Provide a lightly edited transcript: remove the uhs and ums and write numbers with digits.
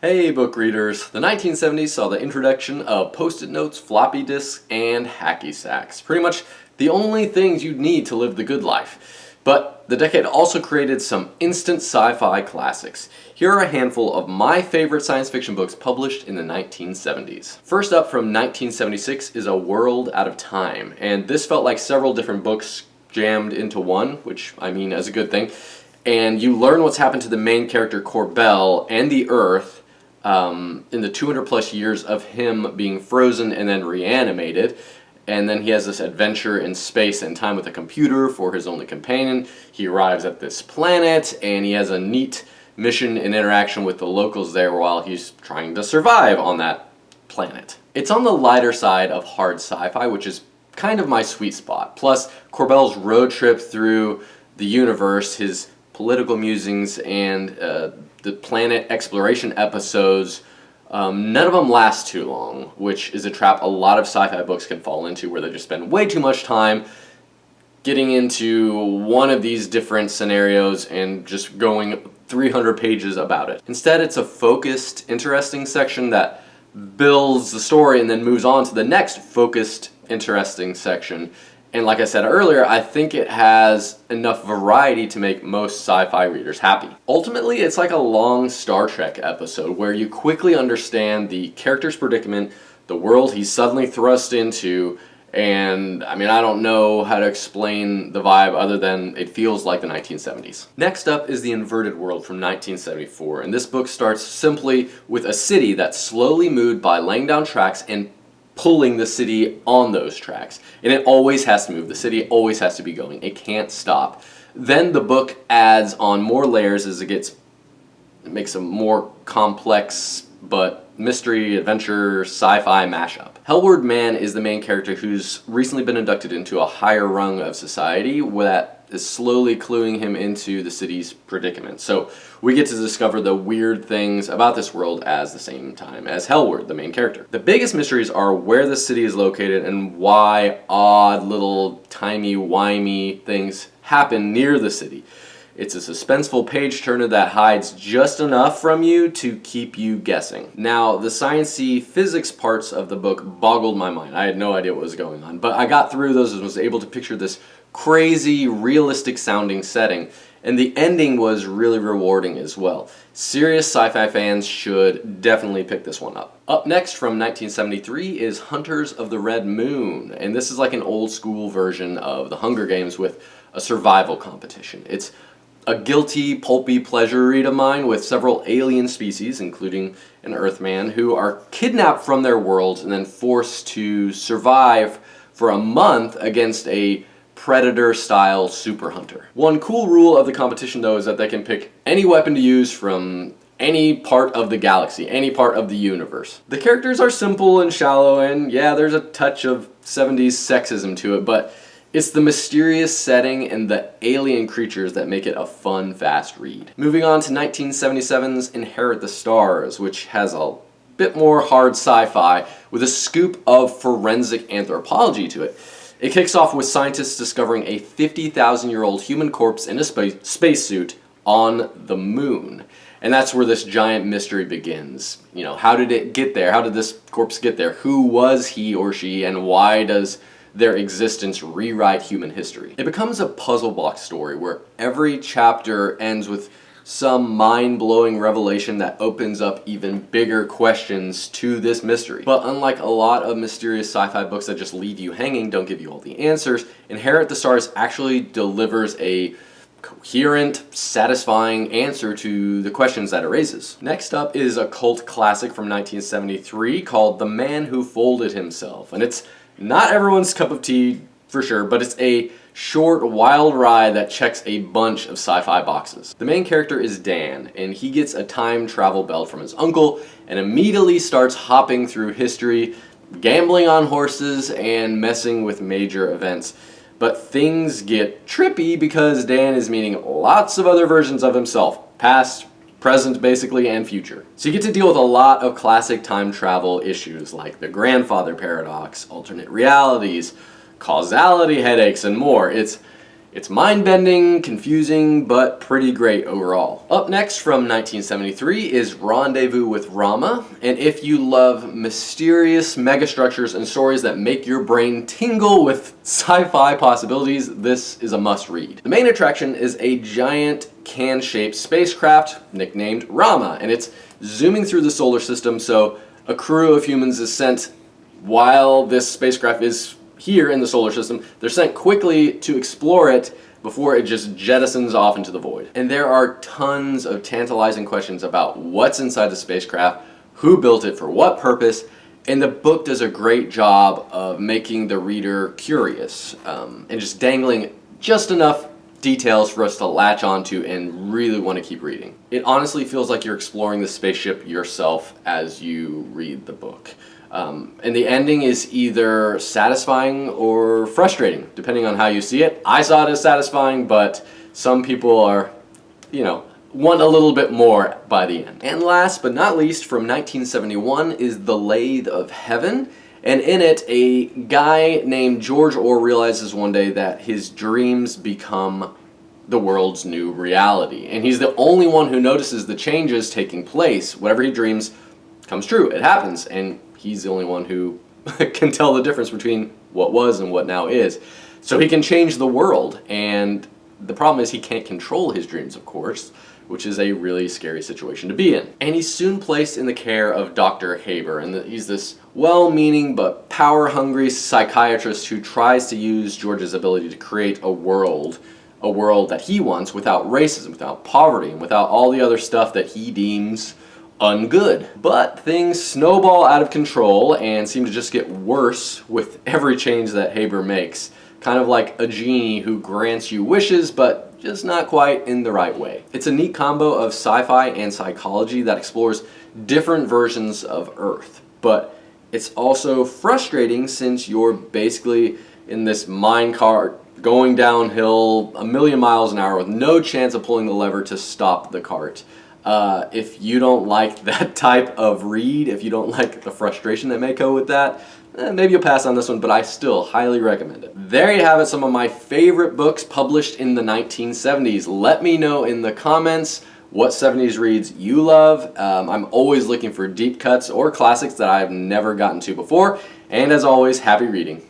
Hey book readers, the 1970s saw the introduction of post-it notes, floppy disks, and hacky sacks. Pretty much the only things you'd need to live the good life. But the decade also created some instant sci-fi classics. Here are a handful of my favorite science fiction books published in the 1970s. First up from 1976 is A World Out of Time, and this felt like several different books jammed into one, which I mean as a good thing. And you learn what's happened to the main character Corbell and the Earth in the 200 plus years of him being frozen and then reanimated. And then he has this adventure in space and time with a computer for his only companion. He arrives at this planet and he has a neat mission and interaction with the locals there while he's trying to survive on that planet. It's on the lighter side of hard sci-fi, which is kind of my sweet spot. Plus, Corbell's road trip through the universe, his political musings, and the planet exploration episodes, none of them last too long, which is a trap a lot of sci-fi books can fall into, where they just spend way too much time getting into one of these different scenarios and just going 300 pages about it. Instead, it's a focused, interesting section that builds the story and then moves on to the next focused, interesting section. And like I said earlier, I think it has enough variety to make most sci-fi readers happy. Ultimately, it's like a long Star Trek episode where you quickly understand the character's predicament, the world he's suddenly thrust into, and I mean, I don't know how to explain the vibe other than it feels like the 1970s. Next up is The Inverted World from 1974, and this book starts simply with a city that's slowly moved by laying down tracks and pulling the city on those tracks. And it always has to move. The city always has to be going. It can't stop. Then the book adds on more layers as it makes a more complex but mystery, adventure, sci-fi mashup. Hellward Mann is the main character who's recently been inducted into a higher rung of society that is slowly cluing him into the city's predicament. So we get to discover the weird things about this world at the same time as Hellward, the main character. The biggest mysteries are where the city is located and why odd little timey-wimey things happen near the city. It's a suspenseful page-turner that hides just enough from you to keep you guessing. Now, the science-y physics parts of the book boggled my mind. I had no idea what was going on, but I got through those and was able to picture this crazy, realistic-sounding setting, and the ending was really rewarding as well. Serious sci-fi fans should definitely pick this one up. Up next from 1973 is Hunters of the Red Moon, and this is like an old-school version of the Hunger Games with a survival competition. It's a guilty, pulpy pleasure read of mine with several alien species, including an Earthman, who are kidnapped from their worlds and then forced to survive for a month against a Predator-style super hunter. One cool rule of the competition, though, is that they can pick any weapon to use from any part of the galaxy, any part of the universe. The characters are simple and shallow, and yeah, there's a touch of 70s sexism to it, but it's the mysterious setting and the alien creatures that make it a fun, fast read. Moving on to 1977's Inherit the Stars, which has a bit more hard sci-fi with a scoop of forensic anthropology to it. It kicks off with scientists discovering a 50,000-year-old human corpse in a spacesuit on the moon. And that's where this giant mystery begins. You know, how did it get there? How did this corpse get there? Who was he or she, and why does their existence rewrite human history? It becomes a puzzle box story where every chapter ends with some mind-blowing revelation that opens up even bigger questions to this mystery. But unlike a lot of mysterious sci-fi books that just leave you hanging, don't give you all the answers, Inherit the Stars actually delivers a coherent, satisfying answer to the questions that it raises. Next up is a cult classic from 1973 called The Man Who Folded Himself, and it's not everyone's cup of tea for sure, but it's a short, wild ride that checks a bunch of sci-fi boxes. The main character is Dan, and he gets a time travel belt from his uncle and immediately starts hopping through history, gambling on horses, and messing with major events. But things get trippy because Dan is meeting lots of other versions of himself, past, present basically, and future. So you get to deal with a lot of classic time travel issues like the grandfather paradox, alternate realities, causality headaches, and more. It's It's mind-bending, confusing, but pretty great overall. Up next from 1973 is Rendezvous with Rama, and if you love mysterious megastructures and stories that make your brain tingle with sci-fi possibilities, this is a must-read. The main attraction is a giant can-shaped spacecraft nicknamed Rama, and it's zooming through the solar system, so a crew of humans is sent while this spacecraft is here in the solar system. They're sent quickly to explore it before it just jettisons off into the void. And there are tons of tantalizing questions about what's inside the spacecraft, who built it, for what purpose, and the book does a great job of making the reader curious and just dangling just enough details for us to latch onto and really want to keep reading. It honestly feels like you're exploring the spaceship yourself as you read the book. And the ending is either satisfying or frustrating, depending on how you see it. I saw it as satisfying, but some people are, want a little bit more by the end. And last but not least, from 1971 is The Lathe of Heaven. And in it, a guy named George Orr realizes one day that his dreams become the world's new reality. And he's the only one who notices the changes taking place. Whatever he dreams comes true. It happens. And he's the only one who can tell the difference between what was and what now is. So he can change the world. And the problem is he can't control his dreams, of course, which is a really scary situation to be in. And he's soon placed in the care of Dr. Haber, and he's this well-meaning but power-hungry psychiatrist who tries to use George's ability to create a world that he wants without racism, without poverty, and without all the other stuff that he deems ungood. But things snowball out of control and seem to just get worse with every change that Haber makes. Kind of like a genie who grants you wishes, but just not quite in the right way. It's a neat combo of sci-fi and psychology that explores different versions of Earth. But it's also frustrating since you're basically in this mine cart going downhill a million miles an hour with no chance of pulling the lever to stop the cart. If you don't like that type of read, if you don't like the frustration that may go with that, maybe you'll pass on this one, but I still highly recommend it. There you have it, some of my favorite books published in the 1970s. Let me know in the comments what 70s reads you love. I'm always looking for deep cuts or classics that I've never gotten to before. And as always, happy reading.